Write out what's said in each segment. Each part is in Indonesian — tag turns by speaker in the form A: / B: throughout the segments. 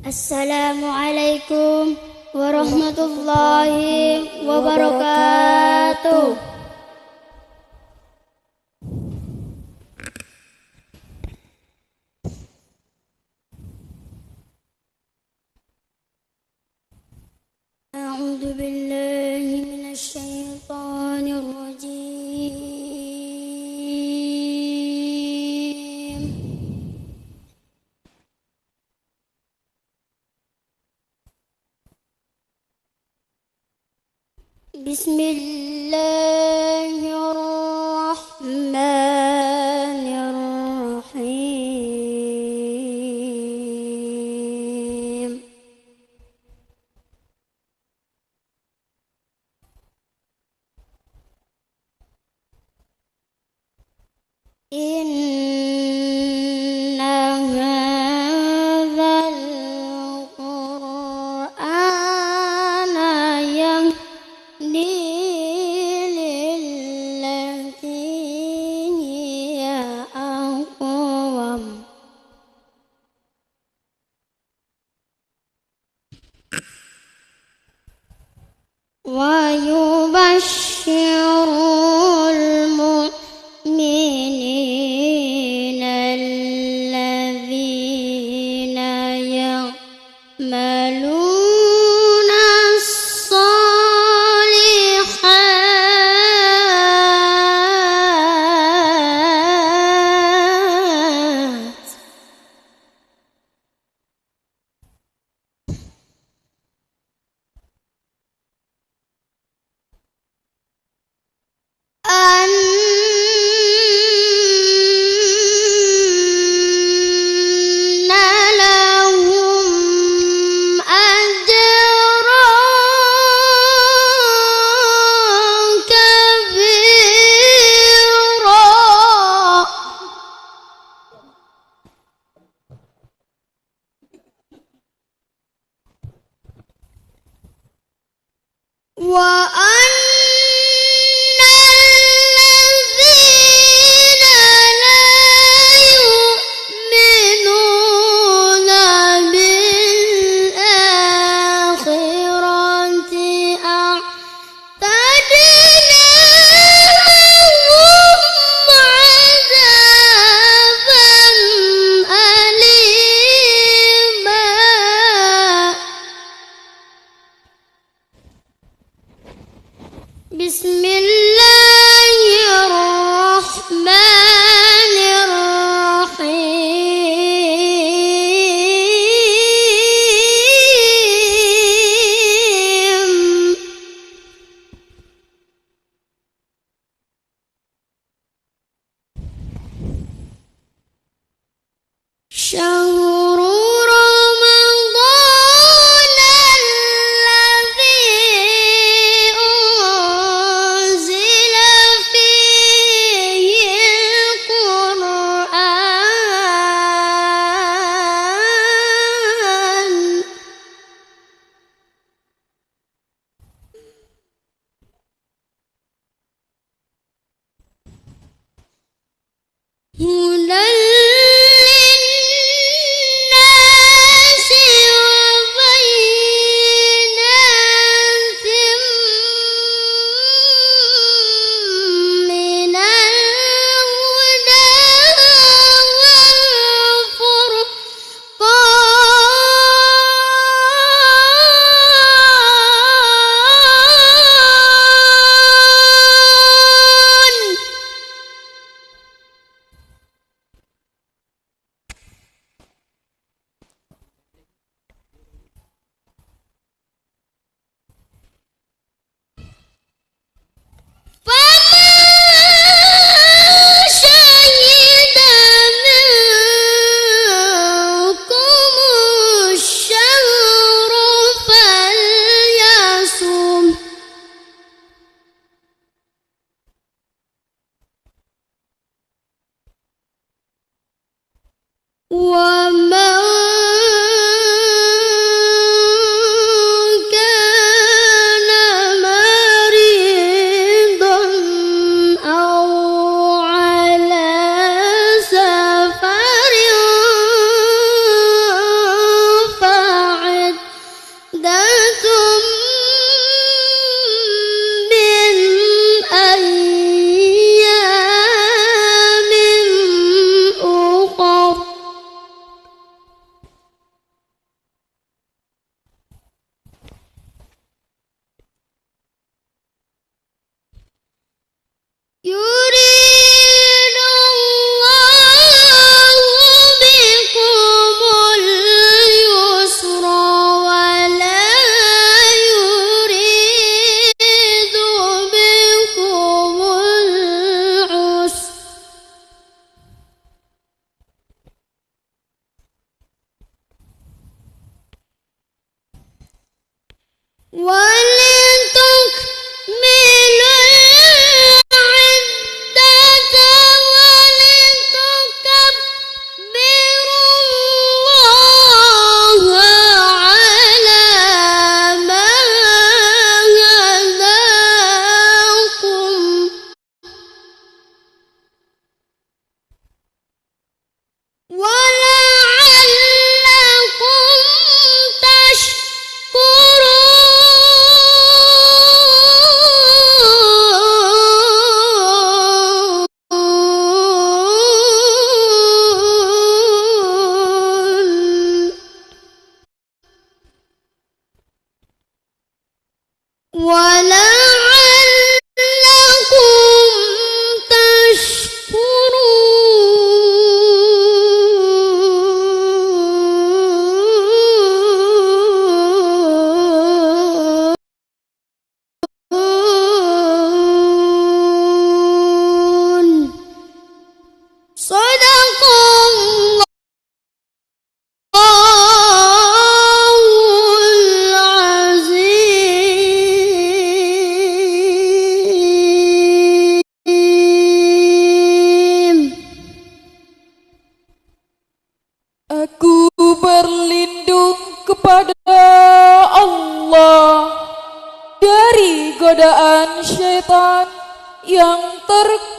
A: Assalamualaikum warahmatullahi wabarakatuh. A'udzu billahi minasy syaithanir rajim. Bismillahirrahmanirrahim. Inna hadzal Qur'ana yahdi lillati hiya aqwam wa yubashshirul mu'minina alladzina ya'maluna as-solihat anna lahum ajran kabira wa anna alladzina la yu'minuna bil akhirati a'tadna lahum 'adzaban alima. Bismillahirrahmanirrahim. Syahru Ramadan alladzi unzila fihi al-Qur'an hudan linnasi wa bayyinatin minal huda wal furqan. فمن شهد منكم الشهر فليصم ومن كان مريضا أو على سفر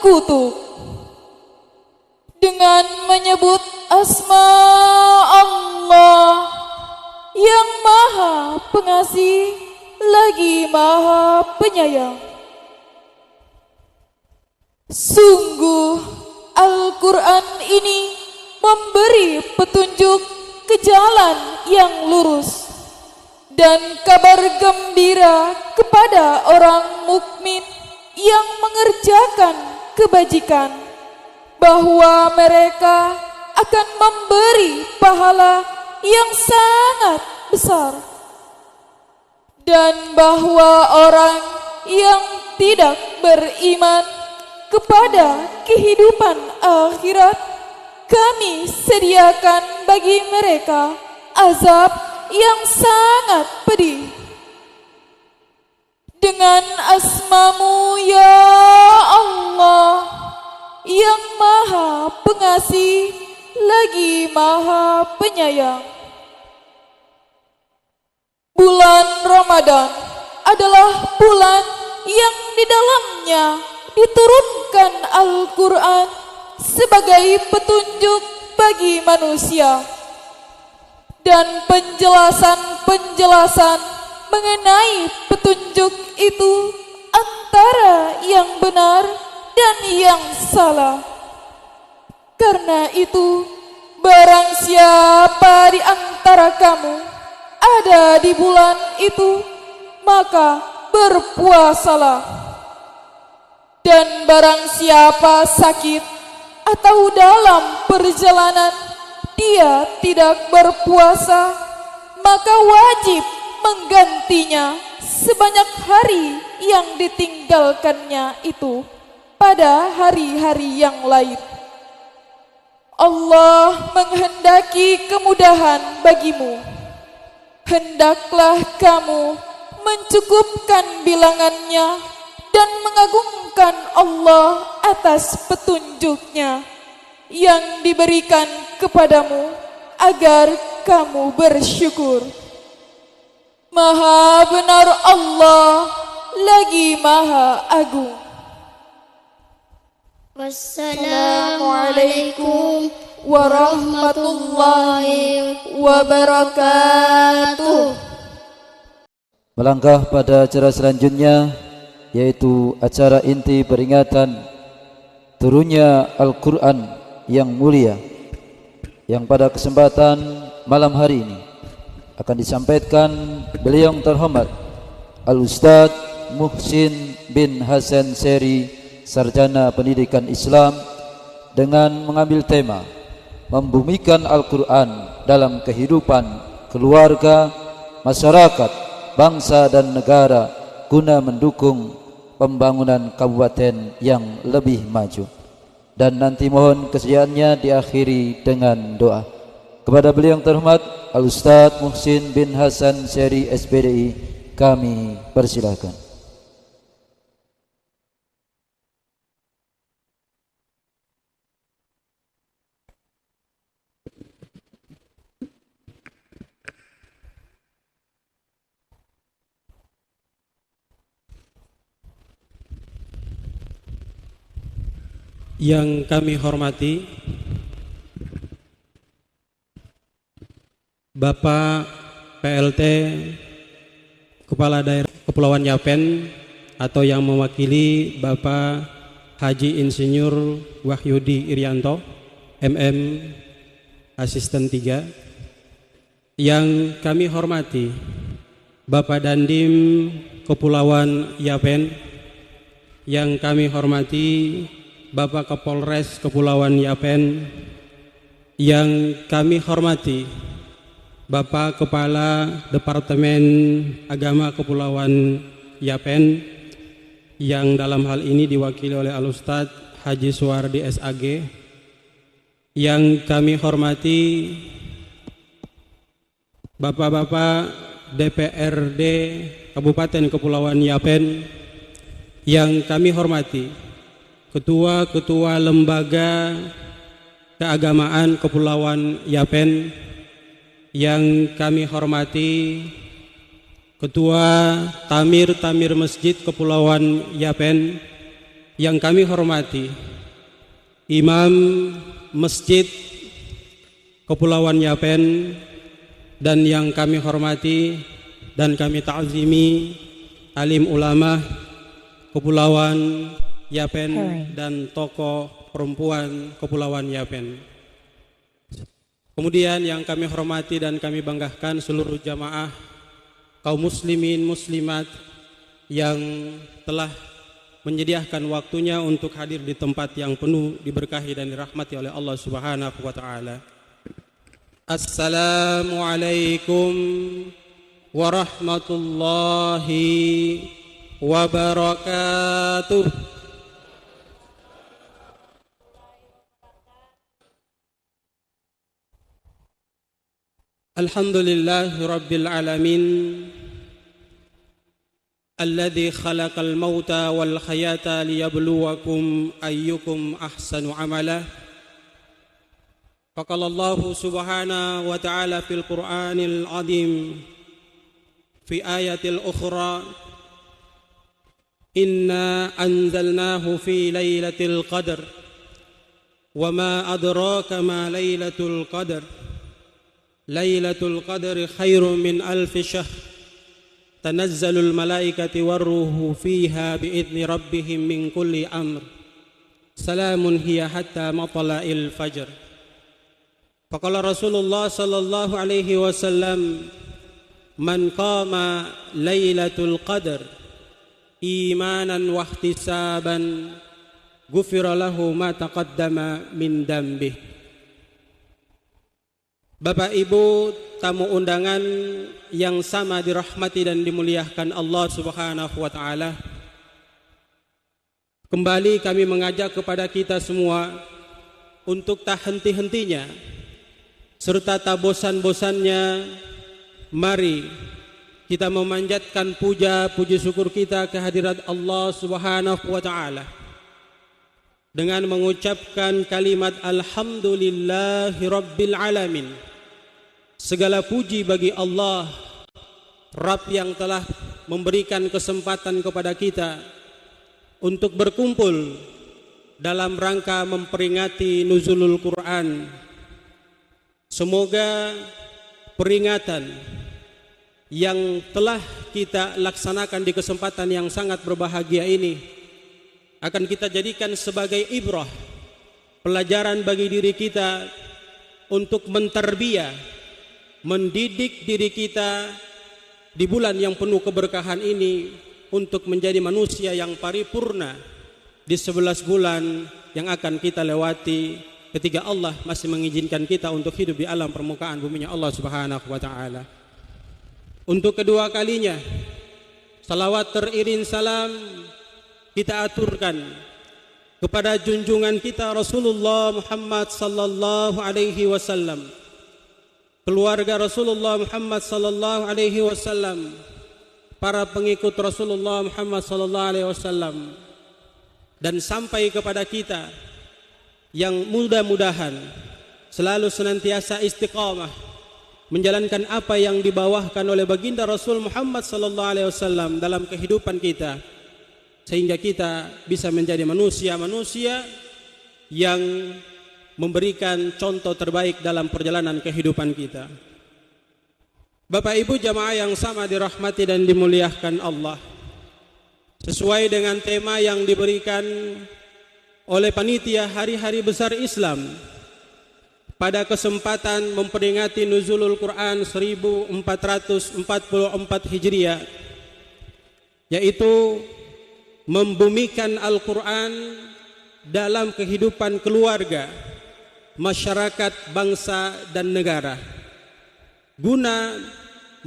B: terkutuk. Dengan menyebut asma Allah yang Maha Pengasih lagi Maha Penyayang. Sungguh Al-Quran ini memberi petunjuk ke jalan yang lurus dan kabar gembira kepada orang mukmin yang mengerjakan kebajikan, bahwa mereka akan memberi pahala yang sangat besar, dan bahwa orang yang tidak beriman kepada kehidupan akhirat, kami sediakan bagi mereka azab yang sangat pedih. Dengan asma-Mu ya Allah yang Maha Pengasih lagi Maha Penyayang. Bulan Ramadan adalah bulan yang di dalamnya diturunkan Al-Quran sebagai petunjuk bagi manusia, dan penjelasan-penjelasan mengenai petunjuk itu antara yang benar dan yang salah. Karena itu, barang siapa di antara kamu ada di bulan itu, maka berpuasalah. Dan barang siapa sakit atau dalam perjalanan dia tidak berpuasa, maka wajib menggantinya sebanyak hari yang ditinggalkannya itu pada hari-hari yang lain. Allah menghendaki kemudahan bagimu. Hendaklah kamu mencukupkan bilangannya dan mengagungkan Allah atas petunjuknya yang diberikan kepadamu agar kamu bersyukur. Maha benar Allah lagi Maha Agung.
A: Wassalamualaikum warahmatullahi wabarakatuh.
C: Melangkah pada acara selanjutnya, yaitu acara inti peringatan turunnya Al-Quran yang mulia, yang pada kesempatan malam hari ini akan disampaikan beliau yang terhormat Al-Ustadz Muhsin bin Hasan Seri, Sarjana Pendidikan Islam, dengan mengambil tema membumikan Al-Quran dalam kehidupan keluarga, masyarakat, bangsa dan negara guna mendukung pembangunan kabupaten yang lebih maju. Dan nanti mohon kesediaannya diakhiri dengan doa. Kepada beliau yang terhormat Al-Ustadz Muhsin bin Hasan Seri SPDI, kami persilakan.
D: Yang kami hormati Bapak PLT Kepala Daerah Kepulauan Yapen, atau yang mewakili Bapak Haji Insinyur Wahyudi Irianto MM Asisten 3. Yang kami hormati Bapak Dandim Kepulauan Yapen. Yang kami hormati Bapak Kapolres Kepulauan Yapen. Yang kami hormati Bapak Kepala Departemen Agama Kepulauan Yapen, yang dalam hal ini diwakili oleh Al-Ustadz Haji Suwardi SAG. Yang kami hormati Bapak-bapak DPRD Kabupaten Kepulauan Yapen. Yang kami hormati Ketua-ketua Lembaga Keagamaan Kepulauan Yapen. Yang kami hormati Ketua Tamir Masjid Kepulauan Yapen. yang kami hormati Imam Masjid Kepulauan Yapen, dan yang kami hormati dan kami ta'zimi alim ulama Kepulauan Yapen dan tokoh perempuan Kepulauan Yapen. Kemudian yang kami hormati dan kami banggakan seluruh jamaah kaum muslimin muslimat yang telah menyediakan waktunya untuk hadir di tempat yang penuh diberkahi dan dirahmati oleh Allah Subhanahu wa taala. Assalamualaikum warahmatullahi wabarakatuh. Alhamdulillahi rabbil alamin alladzi khalaqal mauta wal hayata liyabluwakum ayyukum ahsanu amala. Faqala Allah subhanahu wa ta'ala fil Qur'anil azim fi ayatil ukhra, inna anzalnahu fi lailatul qadr wa ma adraka ma lailatul qadr, lailatul qadri khairum min alfi syahr, tanazzalul malaikati warruhu fiha biidzni rabbihim min kulli amr, salamun hiya hatta matla'il fajr. Faqala Rasulullah sallallahu alaihi wasallam, man qama lailatul qadr imanan wa ihtisaban ghufira lahu ma taqaddama min dambih. Bapak Ibu tamu undangan yang sama dirahmati dan dimuliakan Allah Subhanahu wa taala, kembali kami mengajak kepada kita semua untuk tak henti-hentinya serta tak bosan-bosannya, mari kita memanjatkan puji syukur kita kehadirat Allah Subhanahu wa taala dengan mengucapkan kalimat alhamdulillahi rabbil alamin. Segala puji bagi Allah, Rabb yang telah memberikan kesempatan kepada kita untuk berkumpul dalam rangka memperingati nuzulul Quran. Semoga peringatan yang telah kita laksanakan di kesempatan yang sangat berbahagia ini akan kita jadikan sebagai ibrah, pelajaran bagi diri kita untuk mentarbiyah, mendidik diri kita di bulan yang penuh keberkahan ini untuk menjadi manusia yang paripurna di 11 bulan yang akan kita lewati ketika Allah masih mengizinkan kita untuk hidup di alam permukaan buminya Allah Subhanahu wa taala. Untuk kedua kalinya, salawat teriring salam kita aturkan kepada junjungan kita Rasulullah Muhammad sallallahu alaihi wasallam, keluarga Rasulullah Muhammad sallallahu alaihi wasallam, para pengikut Rasulullah Muhammad sallallahu alaihi wasallam, dan sampai kepada kita yang mudah-mudahan selalu senantiasa istiqamah menjalankan apa yang dibawakan oleh baginda Rasul Muhammad sallallahu alaihi wasallam dalam kehidupan kita, sehingga kita bisa menjadi manusia-manusia yang memberikan contoh terbaik dalam perjalanan kehidupan kita. Bapak Ibu jamaah yang sama dirahmati dan dimuliakan Allah, sesuai dengan tema yang diberikan oleh panitia hari-hari besar Islam pada kesempatan memperingati nuzulul Quran 1444 Hijriah, yaitu membumikan Al-Quran dalam kehidupan keluarga, masyarakat, bangsa dan negara, guna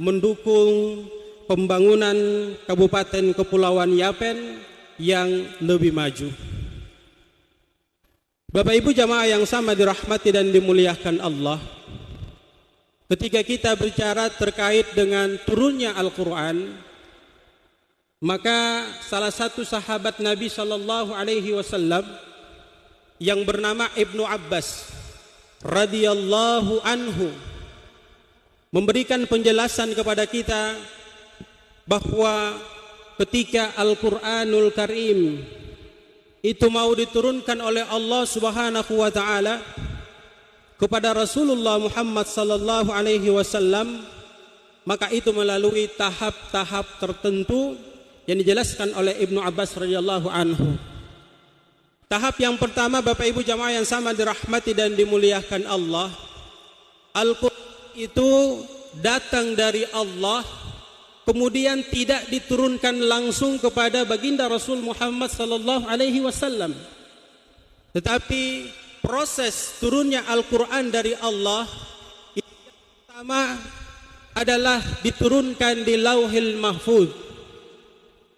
D: mendukung pembangunan Kabupaten Kepulauan Yapen yang lebih maju. Bapak Ibu jamaah yang sama dirahmati dan dimuliakan Allah, ketika kita bicara terkait dengan turunnya Al-Quran, maka salah satu sahabat Nabi sallallahu alaihi wasallam yang bernama Ibnu Abbas radhiyallahu anhu memberikan penjelasan kepada kita bahwa ketika Al-Quranul Karim itu mau diturunkan oleh Allah Subhanahu wa taala kepada Rasulullah Muhammad sallallahu alaihi wasallam, maka itu melalui tahap-tahap tertentu yang dijelaskan oleh Ibnu Abbas radhiyallahu anhu. Tahap yang pertama, Bapak Ibu jamaah yang sama dirahmati dan dimuliakan Allah, Al-Quran itu datang dari Allah, kemudian tidak diturunkan langsung kepada baginda Rasul Muhammad sallallahu alaihi wasallam. Tetapi proses turunnya Al-Quran dari Allah yang pertama adalah diturunkan di Lauhil Mahfuz.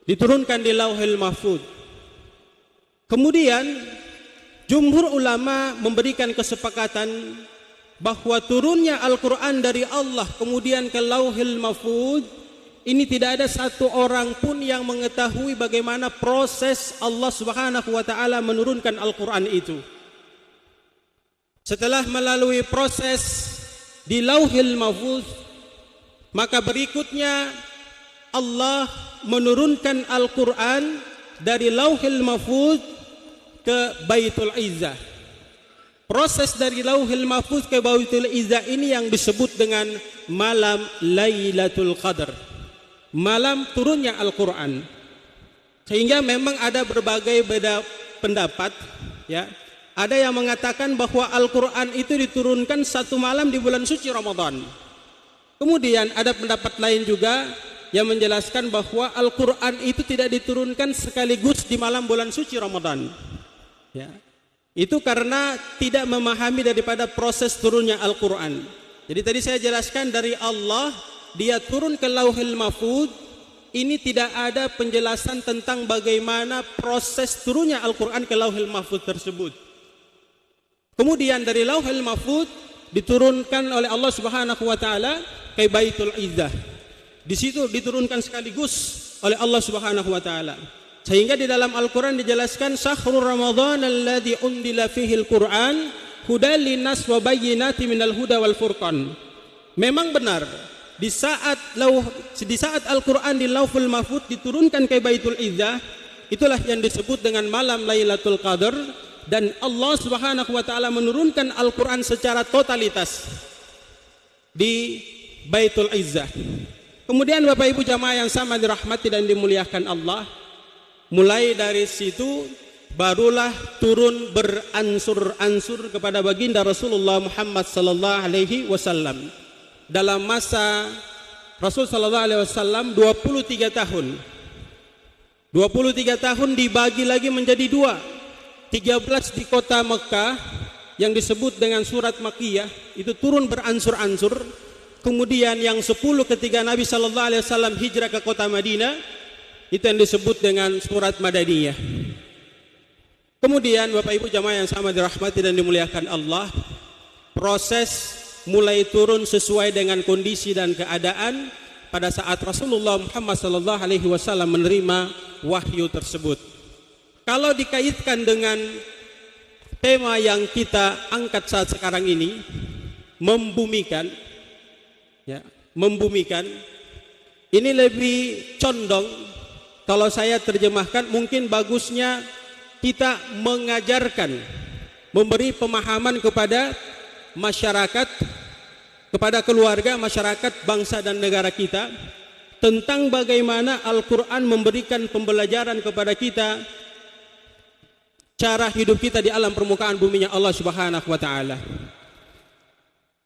D: Diturunkan di Lauhil Mahfuz. Kemudian jumhur ulama memberikan kesepakatan bahwa turunnya Al-Quran dari Allah kemudian ke Lauhil Mahfuz ini tidak ada satu orang pun yang mengetahui bagaimana proses Allah Subhanahu wa taala menurunkan Al-Quran itu. Setelah melalui proses di Lauhil Mahfuz, maka berikutnya Allah menurunkan Al-Quran dari Lauhil Mahfuz ke Baitul Izzah. Proses dari Lauhil Mahfuz ke Baitul Izzah ini yang disebut dengan malam Lailatul Qadar, malam turunnya Al-Quran. Sehingga memang ada berbagai beda pendapat, ya. Ada yang mengatakan bahwa Al-Quran itu diturunkan satu malam di bulan suci Ramadan. Kemudian ada pendapat lain juga yang menjelaskan bahwa Al-Quran itu tidak diturunkan sekaligus di malam bulan suci Ramadan. Ya. Itu karena tidak memahami daripada proses turunnya Al-Quran. Jadi tadi saya jelaskan dari Allah, dia turun ke Lauhil Mahfuz, ini tidak ada penjelasan tentang bagaimana proses turunnya Al-Quran ke Lauhil Mahfuz tersebut. Kemudian dari Lauhil Mahfuz diturunkan oleh Allah Subhanahu wa taala ke Baitul Izzah. Di situ diturunkan sekaligus oleh Allah Subhanahu wa taala. Sehingga di dalam Al-Quran dijelaskan Syahrul Ramadhan alladzi undila fihil Quran hudal linnas wa bayyinatin minal huda wal furqan. Memang benar di saat Al-Quran di Lauhul Mahfuz diturunkan ke Baitul Izzah, itulah yang disebut dengan malam Lailatul Qadar, dan Allah Subhanahu wa taala menurunkan Al-Quran secara totalitas di Baitul Izzah. Kemudian Bapak Ibu jamaah yang sama dirahmati dan dimuliakan Allah, mulai dari situ barulah turun beransur-ansur kepada baginda Rasulullah Muhammad sallallahu alaihi wasallam. Dalam masa Rasul sallallahu alaihi wasallam 23 tahun. 23 tahun dibagi lagi menjadi dua. 13 di kota Mekah yang disebut dengan surat Makkiyah, itu turun beransur-ansur. Kemudian yang 10 ketika Nabi sallallahu alaihi wasallam hijrah ke kota Madinah, itu yang disebut dengan surat Madaniyah. Kemudian Bapak Ibu jamaah yang sama dirahmati dan dimuliakan Allah, proses mulai turun sesuai dengan kondisi dan keadaan pada saat Rasulullah Muhammad sallallahu alaihi wasallam menerima wahyu tersebut. Kalau dikaitkan dengan tema yang kita angkat saat sekarang ini, membumikan, ya, membumikan, ini lebih condong, kalau saya terjemahkan, mungkin bagusnya kita mengajarkan, memberi pemahaman kepada masyarakat, kepada keluarga, masyarakat, bangsa dan negara kita tentang bagaimana Al-Quran memberikan pembelajaran kepada kita cara hidup kita di alam permukaan buminya Allah Subhanahu wa taala.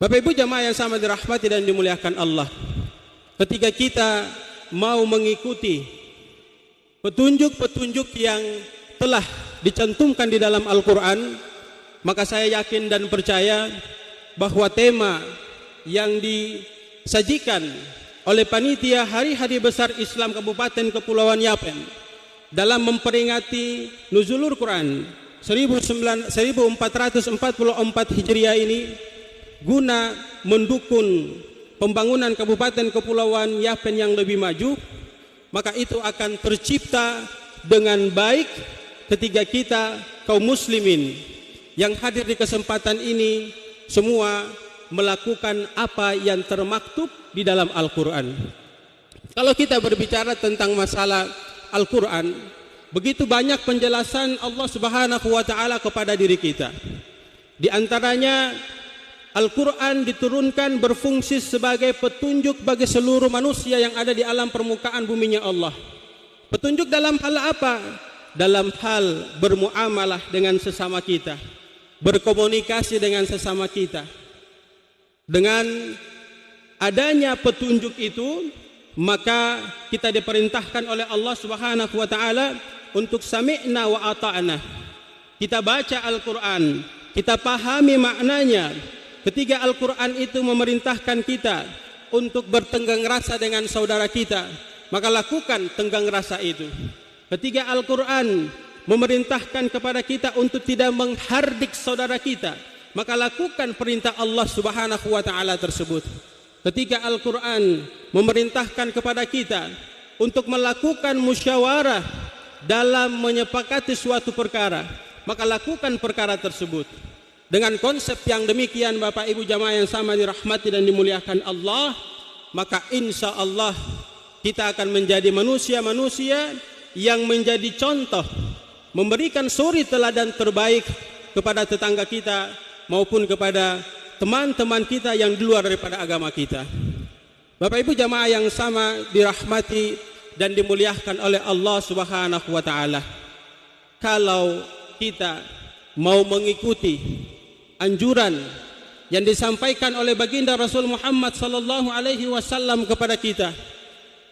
D: Bapak Ibu jamaah yang sama dirahmati dan dimuliakan Allah, ketika kita mau mengikuti petunjuk-petunjuk yang telah dicantumkan di dalam Al-Quran, maka saya yakin dan percaya bahwa tema yang disajikan oleh panitia Hari-Hari Besar Islam Kabupaten Kepulauan Yapen dalam memperingati Nuzulul Quran 1444 Hijriah ini, guna mendukung pembangunan Kabupaten Kepulauan Yapen yang lebih maju, maka itu akan tercipta dengan baik ketika kita kaum muslimin yang hadir di kesempatan ini semua melakukan apa yang termaktub di dalam Al-Quran. Kalau kita berbicara tentang masalah Al-Quran, begitu banyak penjelasan Allah Subhanahu wa taala kepada diri kita. Di antaranya Al-Quran diturunkan berfungsi sebagai petunjuk bagi seluruh manusia yang ada di alam permukaan buminya Allah. Petunjuk dalam hal apa? Dalam hal bermuamalah dengan sesama kita, berkomunikasi dengan sesama kita. Dengan adanya petunjuk itu, maka kita diperintahkan oleh Allah Subhanahu wa taala untuk sami'na wa ata'na. Kita baca Al-Quran, kita pahami maknanya. Ketika Al-Quran itu memerintahkan kita untuk bertenggang rasa dengan saudara kita, maka lakukan tenggang rasa itu. Ketika Al-Quran memerintahkan kepada kita untuk tidak menghardik saudara kita, maka lakukan perintah Allah Subhanahu wa taala tersebut. Ketika Al-Quran memerintahkan kepada kita untuk melakukan musyawarah dalam menyepakati suatu perkara, maka lakukan perkara tersebut. Dengan konsep yang demikian, Bapak Ibu jamaah yang sama dirahmati dan dimuliakan Allah, maka insya Allah kita akan menjadi manusia-manusia yang menjadi contoh, memberikan suri teladan terbaik kepada tetangga kita maupun kepada teman-teman kita yang di luar daripada agama kita. Bapak Ibu jamaah yang sama dirahmati dan dimuliakan oleh Allah Subhanahu wa taala. Kalau kita mau mengikuti anjuran yang disampaikan oleh baginda Rasul Muhammad sallallahu alaihi wasallam kepada kita,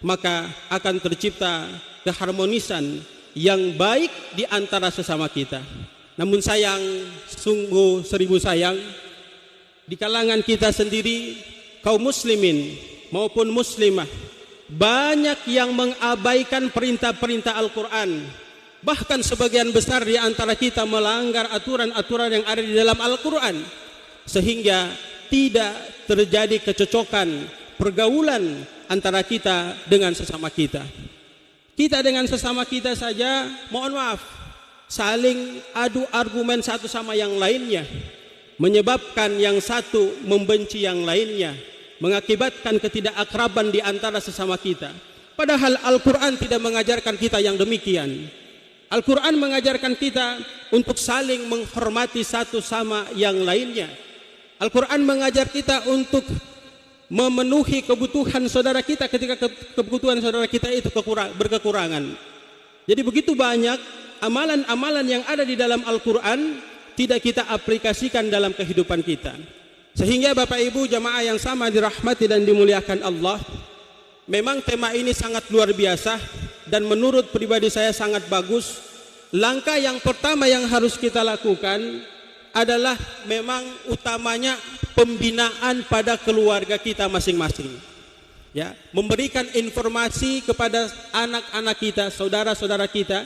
D: maka akan tercipta keharmonisan yang baik di antara sesama kita. Namun sayang, sungguh seribu sayang, di kalangan kita sendiri, kaum muslimin maupun muslimah, banyak yang mengabaikan perintah-perintah Al-Quran. Bahkan sebagian besar di antara kita melanggar aturan-aturan yang ada di dalam Al-Quran, sehingga tidak terjadi kecocokan pergaulan antara kita dengan sesama kita. Kita dengan sesama kita saja, mohon maaf, saling adu argumen satu sama yang lainnya, menyebabkan yang satu membenci yang lainnya, mengakibatkan ketidakakraban di antara sesama kita. Padahal Al-Quran tidak mengajarkan kita yang demikian. Al-Quran mengajarkan kita untuk saling menghormati satu sama yang lainnya. Al-Quran mengajar kita untuk memenuhi kebutuhan saudara kita ketika kebutuhan saudara kita itu berkekurangan. Jadi begitu banyak amalan-amalan yang ada di dalam Al-Quran tidak kita aplikasikan dalam kehidupan kita. Sehingga Bapak Ibu jamaah yang sama dirahmati dan dimuliakan Allah, memang tema ini sangat luar biasa dan menurut pribadi saya sangat bagus. Langkah yang pertama yang harus kita lakukan adalah memang utamanya pembinaan pada keluarga kita masing-masing. Ya, memberikan informasi kepada anak-anak kita, saudara-saudara kita,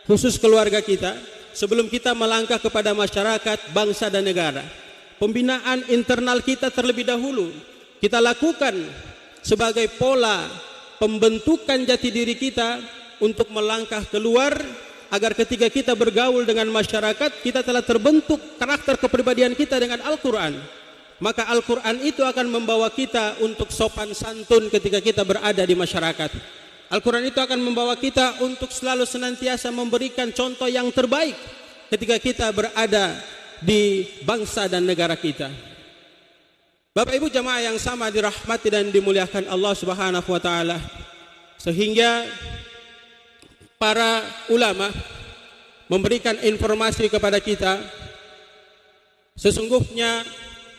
D: khusus keluarga kita, sebelum kita melangkah kepada masyarakat, bangsa dan negara. Pembinaan internal kita terlebih dahulu kita lakukan sebagai pola pembentukan jati diri kita untuk melangkah keluar, agar ketika kita bergaul dengan masyarakat, kita telah terbentuk karakter kepribadian kita dengan Al-Quran. Maka Al-Quran itu akan membawa kita untuk sopan santun ketika kita berada di masyarakat. Al-Quran itu akan membawa kita untuk selalu senantiasa memberikan contoh yang terbaik ketika kita berada di bangsa dan negara kita. Bapak Ibu jamaah yang sama dirahmati dan dimuliakan Allah Subhanahu wa taala. Sehingga para ulama memberikan informasi kepada kita, sesungguhnya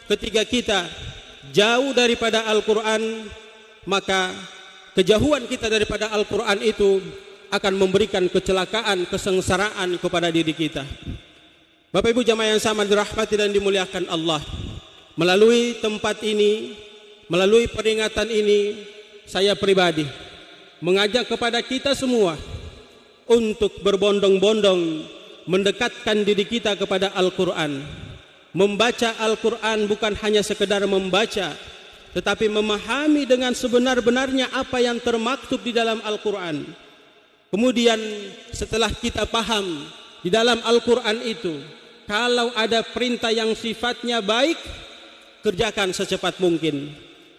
D: ketika kita jauh daripada Al-Quran, maka kejauhan kita daripada Al-Quran itu akan memberikan kecelakaan, kesengsaraan kepada diri kita. Bapak Ibu jamaah yang sama dirahmati dan dimuliakan Allah, melalui tempat ini, melalui peringatan ini, saya pribadi mengajak kepada kita semua untuk berbondong-bondong mendekatkan diri kita kepada Al-Quran. Membaca Al-Quran bukan hanya sekedar membaca, tetapi memahami dengan sebenar-benarnya apa yang termaktub di dalam Al-Quran. Kemudian setelah kita paham di dalam Al-Quran itu, kalau ada perintah yang sifatnya baik, kerjakan secepat mungkin.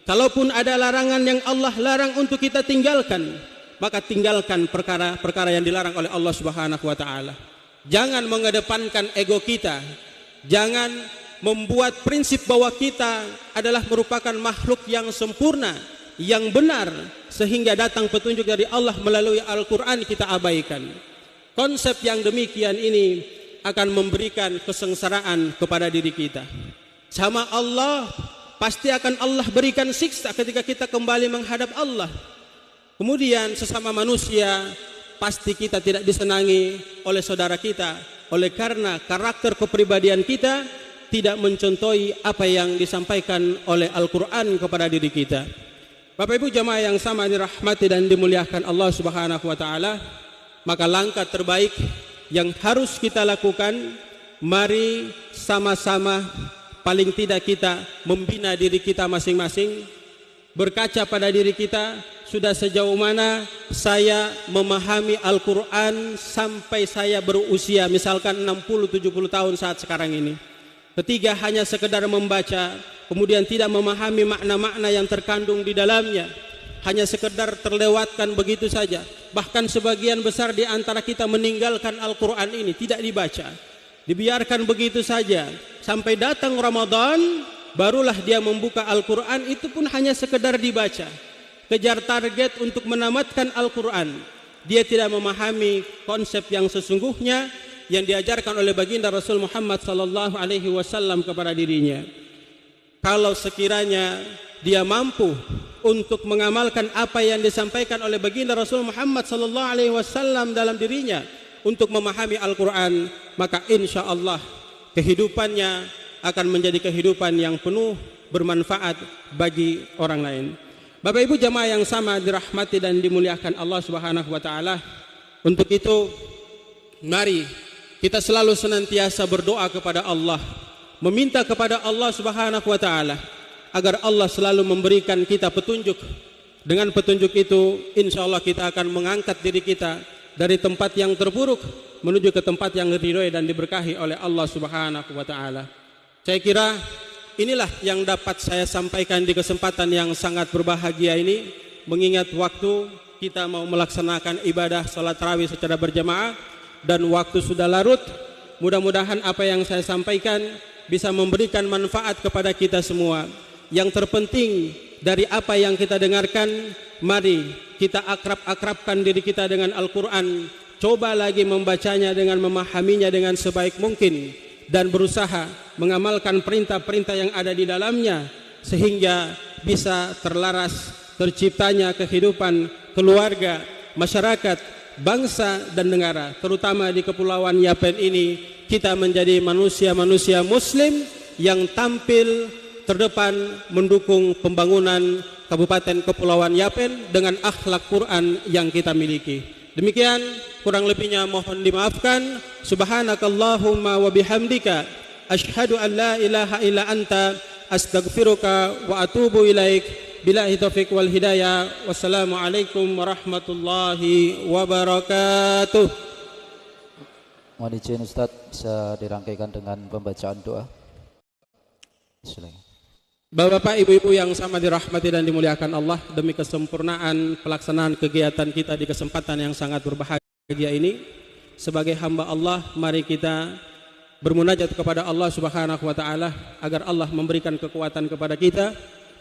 D: Kalaupun ada larangan yang Allah larang untuk kita tinggalkan, maka tinggalkan perkara-perkara yang dilarang oleh Allah Subhanahu wa taala. Jangan mengedepankan ego kita. Jangan membuat prinsip bahwa kita adalah merupakan makhluk yang sempurna, yang benar, sehingga datang petunjuk dari Allah melalui Al-Quran kita abaikan. Konsep yang demikian ini akan memberikan kesengsaraan kepada diri kita. Sama Allah, pasti akan Allah berikan siksa ketika kita kembali menghadap Allah. Kemudian sesama manusia, pasti kita tidak disenangi oleh saudara kita, oleh karena karakter kepribadian kita tidak mencontohi apa yang disampaikan oleh Al-Quran kepada diri kita. Bapak Ibu jamaah yang sama dirahmati dan dimuliakan Allah Subhanahu wa taala, maka langkah terbaik yang harus kita lakukan, mari sama-sama paling tidak kita membina diri kita masing-masing, berkaca pada diri kita, sudah sejauh mana saya memahami Al-Quran sampai saya berusia misalkan 60-70 tahun saat sekarang ini. Ketiga, hanya sekedar membaca, kemudian tidak memahami makna-makna yang terkandung di dalamnya, hanya sekedar terlewatkan begitu saja. Bahkan sebagian besar di antara kita meninggalkan Al-Quran ini, tidak dibaca, dibiarkan begitu saja. Sampai datang Ramadan, barulah dia membuka Al-Quran, itu pun hanya sekedar dibaca. Kejar target untuk menamatkan Al-Quran. Dia tidak memahami konsep yang sesungguhnya yang diajarkan oleh baginda Rasul Muhammad sallallahu alaihi wasallam kepada dirinya. Kalau sekiranya dia mampu untuk mengamalkan apa yang disampaikan oleh baginda Rasul Muhammad sallallahu alaihi wasallam dalam dirinya untuk memahami Al-Quran, maka insya Allah kehidupannya akan menjadi kehidupan yang penuh bermanfaat bagi orang lain. Bapak Ibu jamaah yang sama dirahmati dan dimuliakan Allah Subhanahu wa taala, untuk itu mari kita selalu senantiasa berdoa kepada Allah, meminta kepada Allah Subhanahu wa taala agar Allah selalu memberikan kita petunjuk. Dengan petunjuk itu insyaallah kita akan mengangkat diri kita dari tempat yang terburuk menuju ke tempat yang diridhoi dan diberkahi oleh Allah Subhanahu wa taala. Saya kira inilah yang dapat saya sampaikan di kesempatan yang sangat berbahagia ini, mengingat waktu kita mau melaksanakan ibadah salat tarawih secara berjamaah dan waktu sudah larut. Mudah-mudahan apa yang saya sampaikan bisa memberikan manfaat kepada kita semua. Yang terpenting dari apa yang kita dengarkan, mari kita akrab-akrabkan diri kita dengan Al-Quran. Coba lagi membacanya dengan memahaminya dengan sebaik mungkin dan berusaha mengamalkan perintah-perintah yang ada di dalamnya sehingga bisa terlaras terciptanya kehidupan keluarga, masyarakat, bangsa dan negara, terutama di Kepulauan Yapen ini. Kita menjadi manusia-manusia muslim yang tampil terdepan mendukung pembangunan Kabupaten Kepulauan Yapen dengan akhlak Quran yang kita miliki. Demikian, kurang lebihnya mohon dimaafkan. Subhanakallahumma wa bihamdika asyhadu an la ilaha illa anta astaghfiruka wa atubu ilaik. Billahi taufiq wal hidayah. Wassalamualaikum warahmatullahi wabarakatuh.
C: Mohon izin Ustaz, bisa dirangkaikan dengan pembacaan doa. Silakan.
D: Bapak-bapak, ibu-ibu yang sama dirahmati dan dimuliakan Allah, demi kesempurnaan pelaksanaan kegiatan kita di kesempatan yang sangat berbahagia ini, sebagai hamba Allah, mari kita bermunajat kepada Allah Subhanahu wa taala agar Allah memberikan kekuatan kepada kita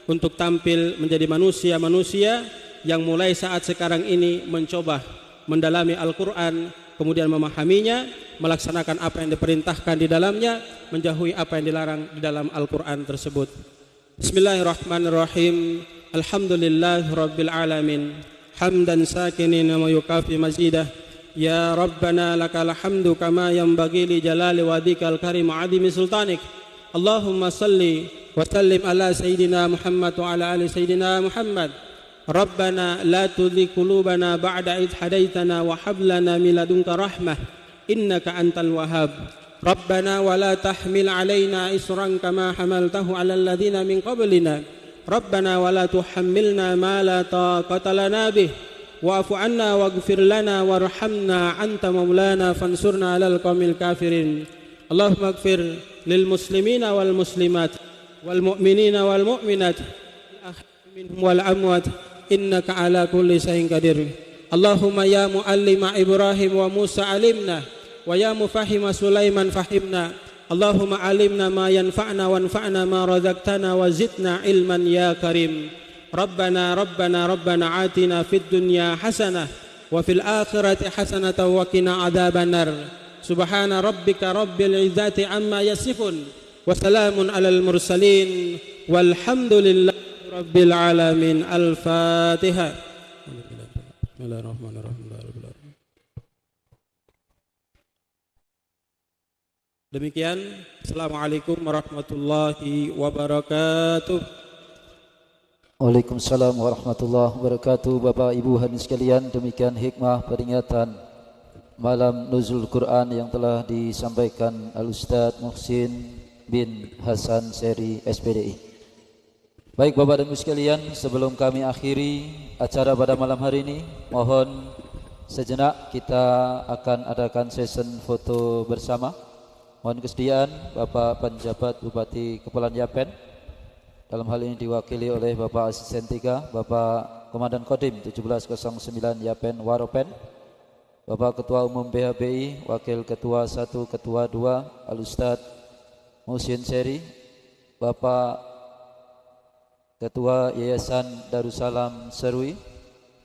D: untuk tampil menjadi manusia-manusia yang mulai saat sekarang ini mencoba mendalami Al-Quran, kemudian memahaminya, melaksanakan apa yang diperintahkan di dalamnya, menjauhi apa yang dilarang di dalam Al-Quran tersebut. Bismillahirrahmanirrahim. Alhamdulillahi rabbil alamin. Hamdan sakinin wa yukafi mazidah. Ya Rabbana lakal hamdu kama yanbaghi li jalali wadhikal karim adimi sultanik. Allahumma salli wa sallim ala sayyidina Muhammad wa ala ali sayyidina Muhammad. Rabbana la tuzigh qulubana ba'da idh hadaitana wa hab lana min ladunka rahmah innaka antal wahhab. Rabbana wa la tahmil alaina isran kama hamaltahu ala alladhina min qablina. Rabbana wa la tuhammilna ma la taqata lana bih. Wa'fu 'anna waghfir lana warhamna anta maulana fansurna 'alal qaumil kafirin. Allahumma ighfir lil muslimina wal muslimat wal mu'minina wal mu'minat minhum wal amwat innaka ala kulli shay'in qadir. Allahumma ya muallima Ibrahim wa Musa alimna wa ya mufahima Sulaiman fahimna. Allahumma alimna ma yanfa'na wanfa'na ma razaqtana wa zidna ilman ya karim. Rabbana atina fid dunya hasanah wa fil akhirati hasanatan wa qina adzabannar. Subhana rabbika rabbil izzati amma yasifun wa salamun alal mursalin walhamdulillahi rabbil alamin. Al-Fatihah. Bismillahirrahmanirrahim. Demikian, Assalamualaikum warahmatullahi wabarakatuh.
C: Waalaikumsalam warahmatullahi wabarakatuh. Bapak Ibu hadirin sekalian, demikian hikmah peringatan malam nuzul Quran yang telah disampaikan Al-Ustadz Muhsin bin Hasan Seri SPDI. Baik Bapak dan Ibu sekalian, sebelum kami akhiri acara pada malam hari ini, mohon sejenak kita akan adakan session foto bersama. Mohon kesediaan Bapak Penjabat Bupati Kepulauan Yapen, dalam hal ini diwakili oleh Bapak Asisten 3, Bapak Komandan Kodim 1709 Yapen Waropen, Bapak Ketua Umum BHBI, Wakil Ketua 1, Ketua 2 Al-Ustadz Muhsin Seri, Bapak Ketua Yayasan Darussalam Serui,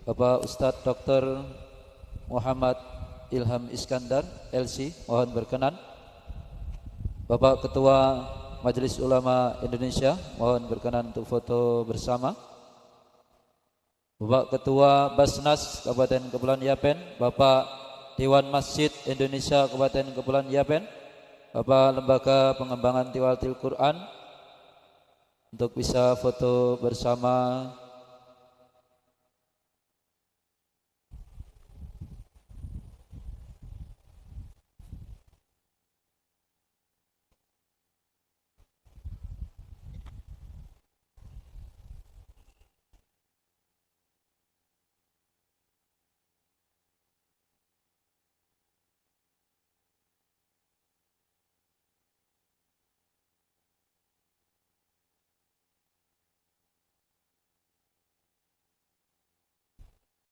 C: Bapak Ustadz Dr. Muhammad Ilham Iskandar LC, mohon berkenan. Bapak Ketua Majelis Ulama Indonesia, mohon berkenan untuk foto bersama. Bapak Ketua Basnas Kabupaten Kepulauan Yapen, Bapak Dewan Masjid Indonesia Kabupaten Kepulauan Yapen, Bapak Lembaga Pengembangan Tilawatil Quran, untuk bisa foto bersama